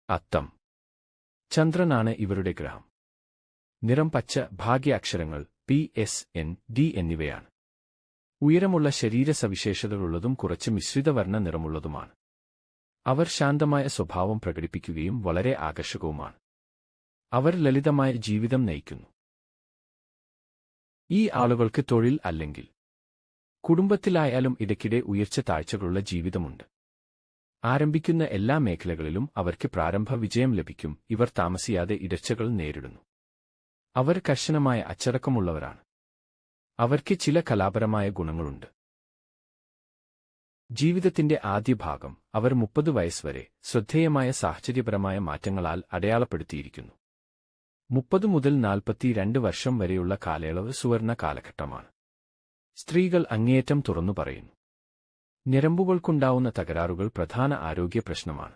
അത്തം. ചന്ദ്രനാണ് ഇവരുടെ ഗ്രഹം. നിറം പച്ച, ഭാഗ്യ അക്ഷരങ്ങൾ പി, എസ്, എൻ, ഡി എന്നിവയാണ്. ഉയരമുള്ള ശരീര സവിശേഷതകളുള്ളതും കുറച്ച് മിശ്രിതവർണ്ണ നിറമുള്ളതുമാണ്. അവർ ശാന്തമായ സ്വഭാവം പ്രകടിപ്പിക്കുകയും വളരെ ആകർഷകവുമാണ്. അവർ ലളിതമായ ജീവിതം നയിക്കുന്നു. ഈ ആളുകൾക്ക് തൊഴിൽ അല്ലെങ്കിൽ കുടുംബത്തിലായാലും ഇടയ്ക്കിടെ ഉയർച്ച താഴ്ചകളുള്ള ജീവിതമുണ്ട്. ആരംഭിക്കുന്ന എല്ലാ മേഖലകളിലും അവർക്ക് പ്രാരംഭ വിജയം ലഭിക്കും. ഇവർ താമസിയാതെ ഇടർച്ചകൾ നേരിടുന്നു. അവർ കർശനമായ അച്ചടക്കമുള്ളവരാണ്. അവർക്ക് ചില കലാപരമായ ഗുണങ്ങളുണ്ട്. ജീവിതത്തിന്റെ ആദ്യ ഭാഗം അവർ 30 വയസ്സ് വരെ ശ്രദ്ധേയമായ സാഹചര്യപരമായ മാറ്റങ്ങളാൽ അടയാളപ്പെടുത്തിയിരിക്കുന്നു. 30 മുതൽ 42 വർഷം വരെയുള്ള കാലയളവ് സുവർണ കാലഘട്ടമാണ്. സ്ത്രീകൾ അങ്ങേയറ്റം തുറന്നു പറയുന്നു. ഞരമ്പുകൾക്കുണ്ടാവുന്ന തകരാറുകൾ പ്രധാന ആരോഗ്യ പ്രശ്നമാണ്.